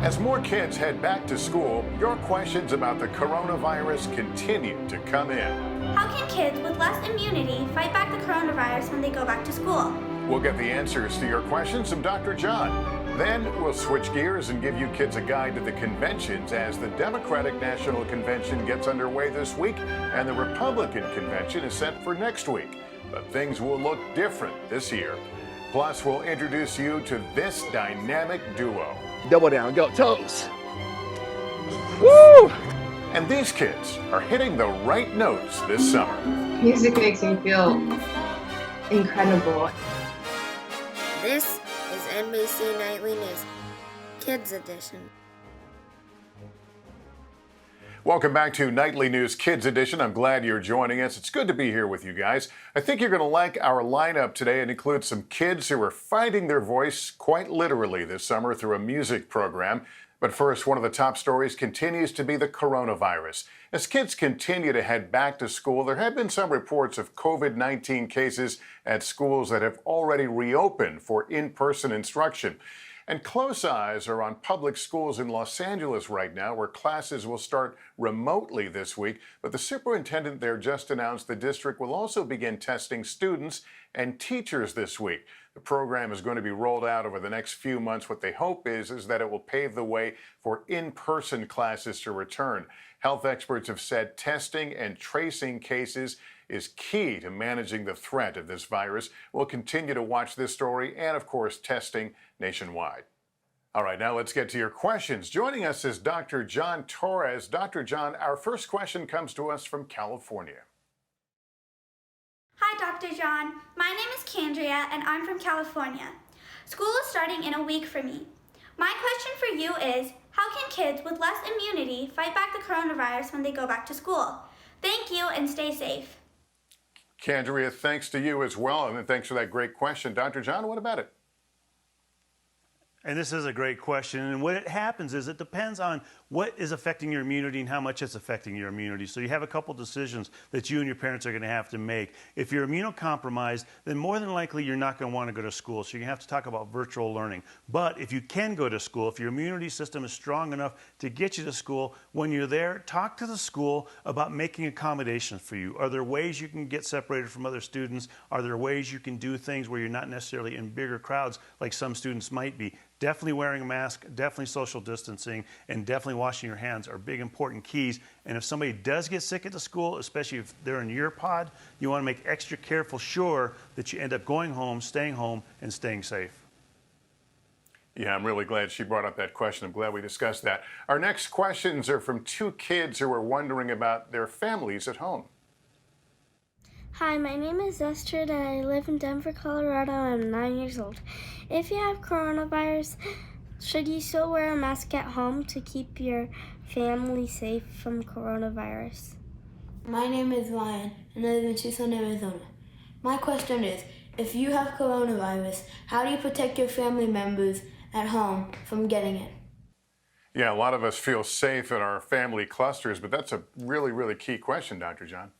As more kids head back to school, your questions about the coronavirus continue to come in. How can kids with less immunity fight back the coronavirus when they go back to school? We'll get the answers to your questions from Dr. John. Then we'll switch gears and give you kids a guide to the conventions as the Democratic National Convention gets underway this week and the Republican Convention is set for next week. But things will look different this year. Plus, we'll introduce you to this dynamic duo. Double down, go, toes. Woo! And these kids are hitting the right notes this summer. Music makes me feel incredible. This is NBC Nightly News, Kids Edition. Welcome back to Nightly News Kids Edition. I'm glad you're joining us. It's good to be here with you guys. I think you're going to like our lineup today. It includes some kids who are finding their voice quite literally this summer through a music program. But first, one of the top stories continues to be the coronavirus. As kids continue to head back to school, there have been some reports of COVID-19 cases at schools that have already reopened for in-person instruction. And close eyes are on public schools in Los Angeles right now, where classes will start remotely this week. But the superintendent there just announced the district will also begin testing students and teachers this week. The program is going to be rolled out over the next few months. What they hope is that it will pave the way for in-person classes to return. Health experts have said testing and tracing cases is key to managing the threat of this virus. We'll continue to watch this story and, of course, testing nationwide. All right, now let's get to your questions. Joining us is Dr. John Torres. Dr. John, our first question comes to us from California. Hi, Dr. John. My name is Candria, and I'm from California. School is starting in a week for me. My question for you is, how can kids with less immunity fight back the coronavirus when they go back to school? Thank you, and stay safe. Candria, thanks to you as well, and thanks for that great question. Dr. John, what about it? And this is a great question. And what it happens is it depends on what is affecting your immunity and how much it's affecting your immunity. So you have a couple decisions that you and your parents are going to have to make. If you're immunocompromised, then more than likely you're not going to want to go to school. So you're going to have to talk about virtual learning. But if you can go to school, if your immunity system is strong enough to get you to school, when you're there, talk to the school about making accommodations for you. Are there ways you can get separated from other students? Are there ways you can do things where you're not necessarily in bigger crowds like some students might be? Definitely wearing a mask, definitely social distancing, and definitely washing your hands are big important keys. And if somebody does get sick at the school, especially if they're in your pod, you want to make extra careful sure that you end up going home, and staying safe. Yeah, I'm really glad she brought up that question. I'm glad we discussed that. Our next questions are from two kids who are wondering about their families at home. Hi, my name is Estrid and I live in Denver, Colorado. I'm 9 years old. If you have coronavirus, should you still wear a mask at home to keep your family safe from coronavirus? My name is Ryan and I live in Tucson, Arizona. My question is, if you have coronavirus, how do you protect your family members at home from getting it? Yeah, a lot of us feel safe in our family clusters, but that's a really, really key question, Dr. John.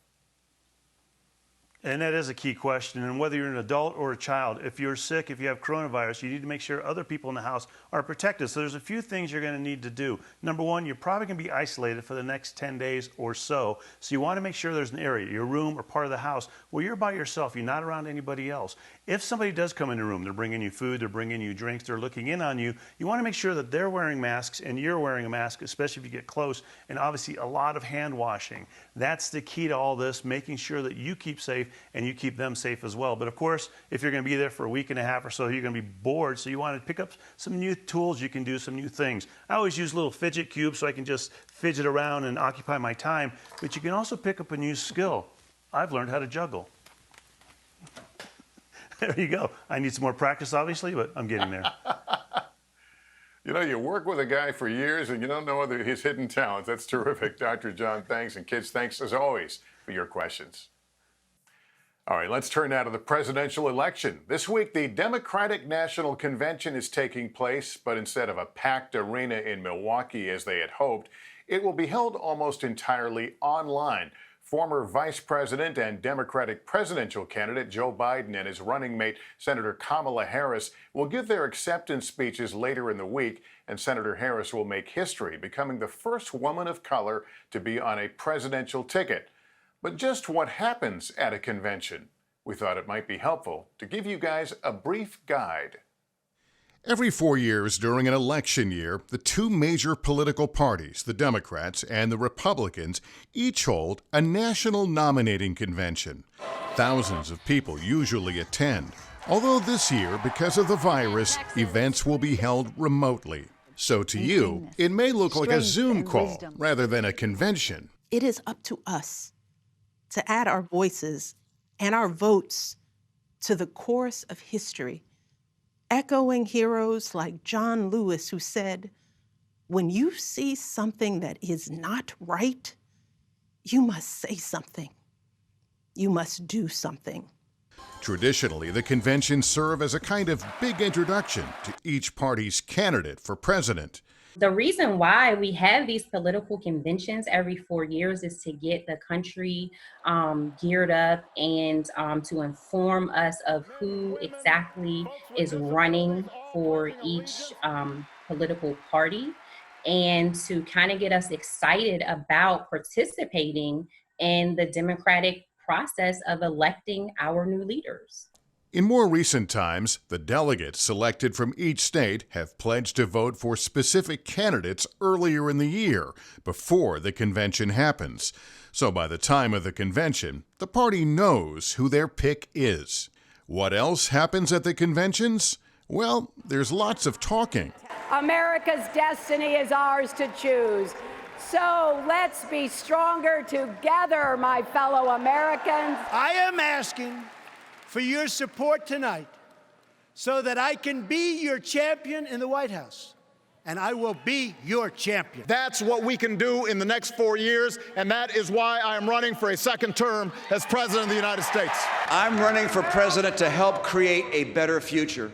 And that is a key question. And whether you're an adult or a child, if you're sick, if you have coronavirus, you need to make sure other people in the house are protected. So there's a few things you're going to need to do. Number one, you're probably going to be isolated for the next 10 days or so. So you want to make sure there's an area, your room or part of the house, where you're by yourself. You're not around anybody else. If somebody does come in the room, they're bringing you food, they're bringing you drinks, they're looking in on you, you want to make sure that they're wearing masks and you're wearing a mask, especially if you get close, and obviously a lot of hand washing. That's the key to all this, making sure that you keep safe and you keep them safe as well. But of course, if you're going to be there for a week and a half or so, you're going to be bored, so you want to pick up some new tools you can do, some new things. I always use little fidget cubes so I can just fidget around and occupy my time, but you can also pick up a new skill. I've learned how to juggle. There you go. I need some more practice, obviously, but I'm getting there. You know, you work with a guy for years and you don't know his hidden talents. That's terrific. Dr. John, thanks. And kids, thanks as always for your questions. All right, let's turn now to the presidential election. This week, the Democratic National Convention is taking place, but instead of a packed arena in Milwaukee as they had hoped, it will be held almost entirely online. Former Vice President and Democratic presidential candidate Joe Biden and his running mate, Senator Kamala Harris, will give their acceptance speeches later in the week, and Senator Harris will make history, becoming the first woman of color to be on a presidential ticket. But just what happens at a convention? We thought it might be helpful to give you guys a brief guide. Every 4 years during an election year, the two major political parties, the Democrats and the Republicans, each hold a national nominating convention. Thousands of people usually attend, although this year, because of the virus, events will be held remotely. So to you, it may look like a Zoom call rather than a convention. It is up to us to add our voices and our votes to the chorus of history, echoing heroes like John Lewis, who said, "When you see something that is not right, you must say something. You must do something." Traditionally, the conventions serve as a kind of big introduction to each party's candidate for president. The reason why we have these political conventions every 4 years is to get the country geared up and to inform us of who exactly is running for each political party, and to kind of get us excited about participating in the democratic process of electing our new leaders. In more recent times, the delegates selected from each state have pledged to vote for specific candidates earlier in the year, before the convention happens. So by the time of the convention, the party knows who their pick is. What else happens at the conventions? Well, there's lots of talking. America's destiny is ours to choose. So let's be stronger together, my fellow Americans. I am asking for your support tonight so that I can be your champion in the White House. And I will be your champion. That's what we can do in the next 4 years, and that is why I am running for a second term as President of the United States. I'm running for president to help create a better future.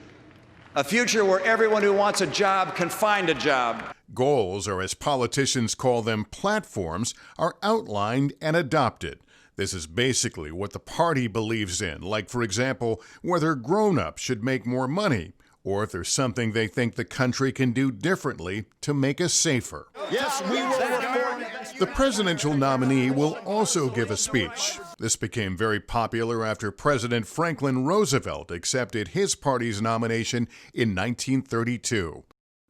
A future where everyone who wants a job can find a job. Goals, or as politicians call them, platforms, are outlined and adopted. This is basically what the party believes in, like, for example, whether grown-ups should make more money, or if there's something they think the country can do differently to make us safer. Yes, we will reform. The presidential nominee will also give a speech. This became very popular after President Franklin Roosevelt accepted his party's nomination in 1932.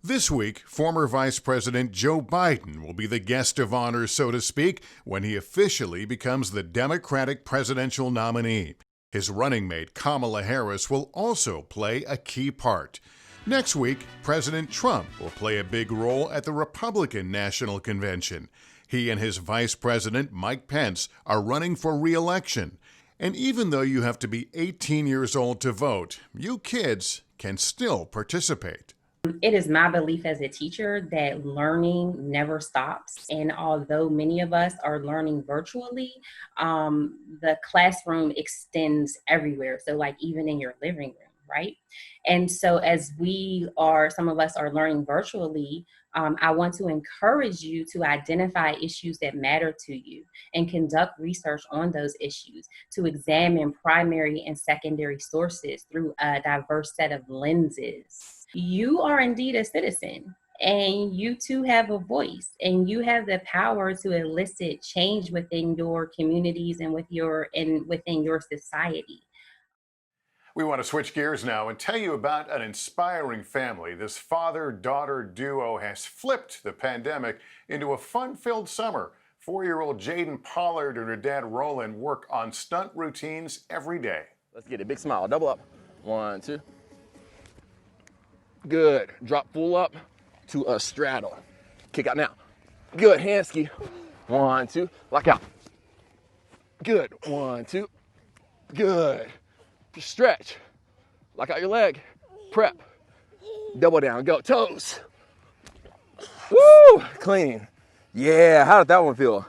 This week, former Vice President Joe Biden will be the guest of honor, so to speak, when he officially becomes the Democratic presidential nominee. His running mate, Kamala Harris, will also play a key part. Next week, President Trump will play a big role at the Republican National Convention. He and his Vice President, Mike Pence, are running for re-election. And even though you have to be 18 years old to vote, you kids can still participate. It is my belief as a teacher that learning never stops. And although many of us are learning virtually, the classroom extends everywhere. So like even in your living room, right? And so as some of us are learning virtually, I want to encourage you to identify issues that matter to you and conduct research on those issues, to examine primary and secondary sources through a diverse set of lenses. You are indeed a citizen, and you too have a voice, and you have the power to elicit change within your communities and within your society. We want to switch gears now and tell you about an inspiring family. This father-daughter duo has flipped the pandemic into a fun-filled summer. 4-year-old Jaden Pollard and her dad Roland work on stunt routines every day. Let's get it. Big smile. Double up. 1, 2. Good. Drop full up to a straddle. Kick out now. Good. Hand ski. 1, 2. Lock out. Good. 1, 2. Good. Stretch. Lock out your leg. Prep. Double down. Go. Toes. Woo! Clean. Yeah. How did that one feel?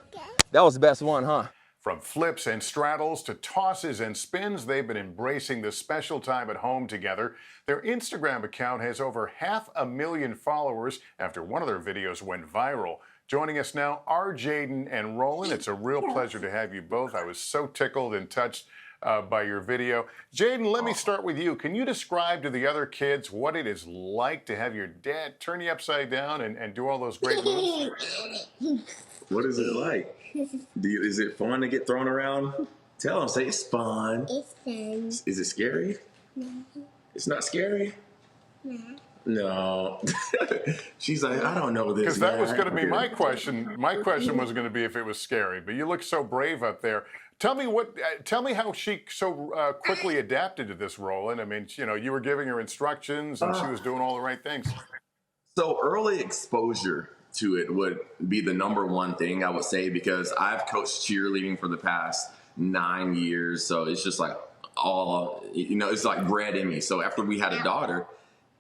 That was the best one, huh? From flips and straddles to tosses and spins, they've been embracing this special time at home together. Their Instagram account has over 500,000 followers after one of their videos went viral. Joining us now are Jaden and Roland. It's a real pleasure to have you both. I was so tickled and touched by your video. Jaden, let me start with you. Can you describe to the other kids what it is like to have your dad turn you upside down and do all those great moves? What is it like? Is it fun to get thrown around? Tell them, say it's fun. It's fun. Is it scary? No. It's not scary? No. No. She's like, I don't know this. Because that was going to be my question. My question was going to be if it was scary, but you look so brave up there. Tell me how she so quickly adapted to this role. And I mean, you know, you were giving her instructions and she was doing all the right things. So early exposure to it would be the number one thing I would say, because I've coached cheerleading for the past 9 years. So it's just like you know, it's like bred in me. So after we had a daughter,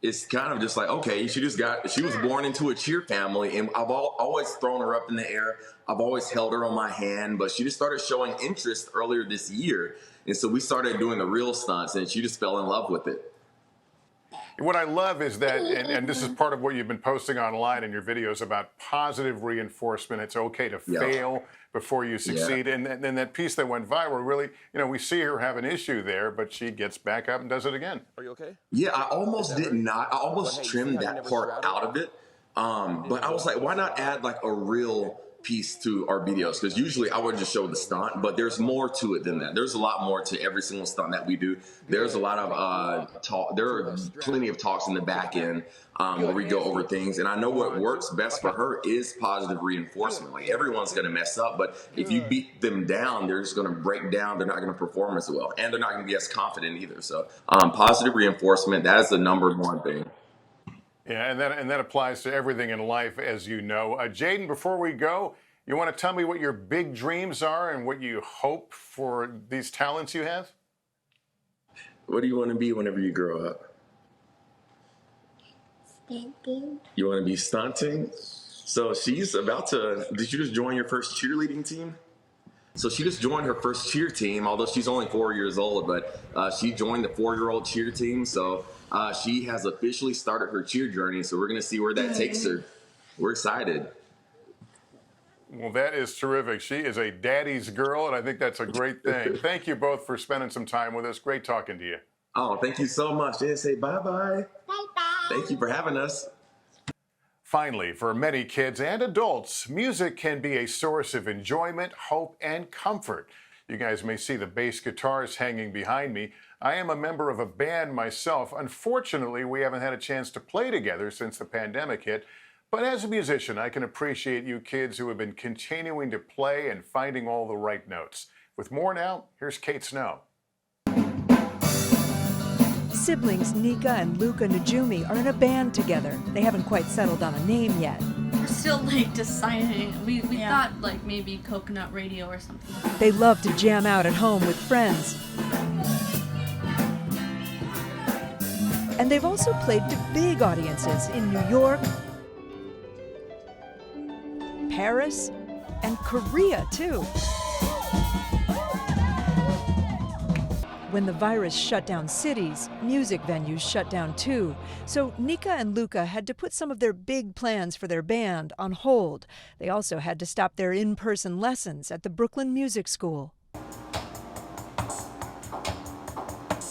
it's kind of just like, okay, she was born into a cheer family, and I've always thrown her up in the air. I've always held her on my hand, but she just started showing interest earlier this year. And so we started doing the real stunts, and she just fell in love with it. What I love is that, and this is part of what you've been posting online in your videos about positive reinforcement. It's okay to fail before you succeed. And then that piece that went viral, really, you know, we see her have an issue there, but she gets back up and does it again. Are you okay? Yeah, I almost I almost trimmed that part out of it. But I was like, why not add like a real piece to our videos? Because usually I would just show the stunt, but there's more to it than that. There's a lot more to every single stunt that we do. There's a lot of talk. There are plenty of talks in the back end where we go over things. And I know what works best for her is positive reinforcement. Like, everyone's going to mess up, but if you beat them down, they're just going to break down. They're not going to perform as well, and they're not going to be as confident either. So positive reinforcement, that is the number one thing. Yeah, and that applies to everything in life, as you know. Jaden, before we go, you want to tell me what your big dreams are and what you hope for these talents you have? What do you want to be whenever you grow up? Stunting. You want to be stunting? So she's about to, did you just join your first cheerleading team? So she just joined her first cheer team, although she's only 4 years old, but she joined the 4-year-old cheer team. So she has officially started her cheer journey. So we're going to see where that takes her. We're excited. Well, that is terrific. She is a daddy's girl, and I think that's a great thing. Thank you both for spending some time with us. Great talking to you. Oh, thank you so much. And say bye-bye. Bye-bye. Thank you for having us. Finally, for many kids and adults, music can be a source of enjoyment, hope, and comfort. You guys may see the bass guitars hanging behind me. I am a member of a band myself. Unfortunately, we haven't had a chance to play together since the pandemic hit. But as a musician, I can appreciate you kids who have been continuing to play and finding all the right notes. With more now, here's Kate Snow. Siblings Nika and Luca Nodjoumi are in a band together. They haven't quite settled on a name yet. We're still deciding. We thought maybe Coconut Radio or something. They love to jam out at home with friends. And they've also played to big audiences in New York, Paris, and Korea, too. When the virus shut down cities, music venues shut down too. So Nika and Luca had to put some of their big plans for their band on hold. They also had to stop their in-person lessons at the Brooklyn Music School.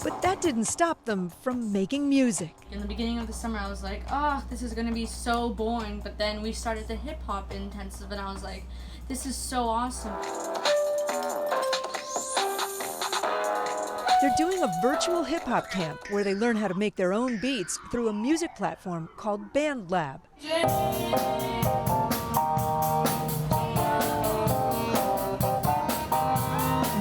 But that didn't stop them from making music. In the beginning of the summer, I was like, oh, this is going to be so boring. But then we started the hip-hop intensive, and I was like, this is so awesome. They're doing a virtual hip-hop camp where they learn how to make their own beats through a music platform called BandLab.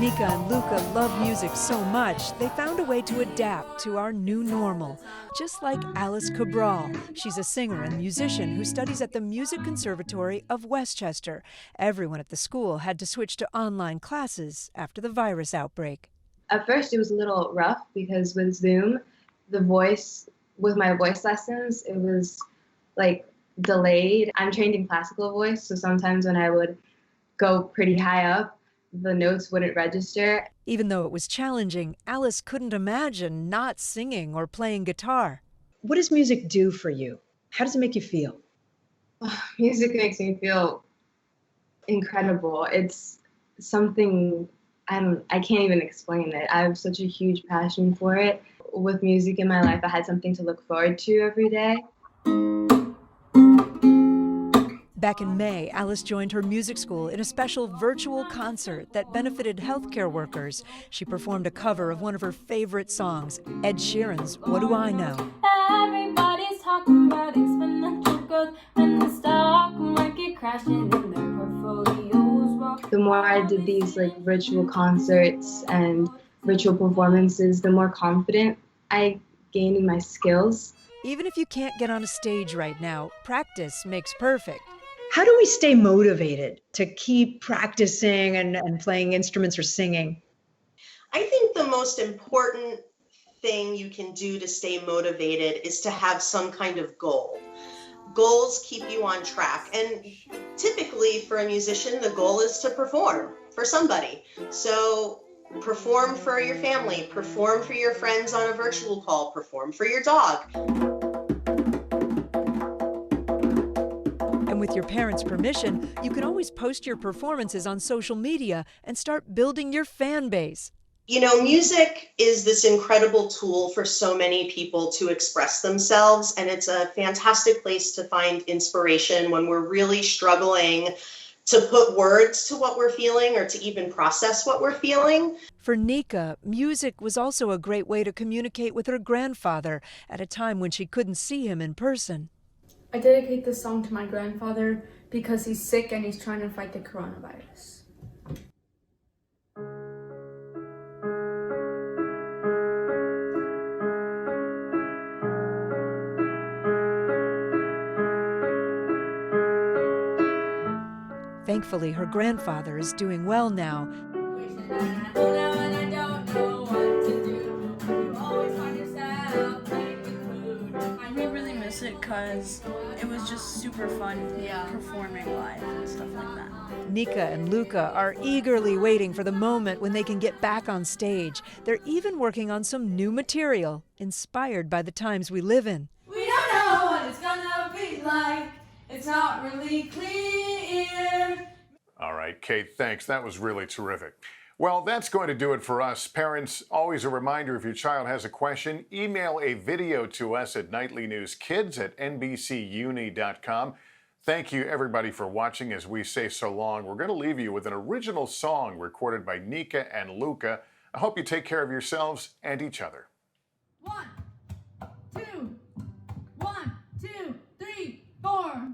Nika and Luca love music so much, they found a way to adapt to our new normal. Just like Alice Cabral. She's a singer and musician who studies at the Music Conservatory of Westchester. Everyone at the school had to switch to online classes after the virus outbreak. At first, it was a little rough because with Zoom, with my voice lessons, it was delayed. I'm trained in classical voice, so sometimes when I would go pretty high up, the notes wouldn't register. Even though it was challenging, Alice couldn't imagine not singing or playing guitar. What does music do for you? How does it make you feel? Music makes me feel incredible. It's something I can't even explain it. I have such a huge passion for it. With music in my life, I had something to look forward to every day. Back in May, Alice joined her music school in a special virtual concert that benefited healthcare workers. She performed a cover of one of her favorite songs, Ed Sheeran's What Do I Know? Everybody's talking about exponential growth and the stock market crashing in their portfolios. The more I did these virtual concerts and virtual performances, the more confident I gained in my skills. Even if you can't get on a stage right now, practice makes perfect. How do we stay motivated to keep practicing and playing instruments or singing? I think the most important thing you can do to stay motivated is to have some kind of goal. Goals keep you on track. And typically for a musician, the goal is to perform for somebody. So perform for your family, perform for your friends on a virtual call, perform for your dog. And with your parents' permission, you can always post your performances on social media and start building your fan base. You know, music is this incredible tool for so many people to express themselves, and it's a fantastic place to find inspiration when we're really struggling to put words to what we're feeling or to even process what we're feeling. For Nika, music was also a great way to communicate with her grandfather at a time when she couldn't see him in person. I dedicate this song to my grandfather because he's sick and he's trying to fight the coronavirus. Thankfully, her grandfather is doing well now. I really miss it because it was just super fun performing live and stuff like that. Nika and Luca are eagerly waiting for the moment when they can get back on stage. They're even working on some new material inspired by the times we live in. We don't know what it's gonna be like. It's not really clear. All right, Kate, thanks. That was really terrific. Well, that's going to do it for us. Parents, always a reminder, if your child has a question, email a video to us at nightlynewskids@nbcuni.com. Thank you, everybody, for watching. As we say so long, we're going to leave you with an original song recorded by Nika and Luca. I hope you take care of yourselves and each other. 1, 2, 1, 2, 3, 4.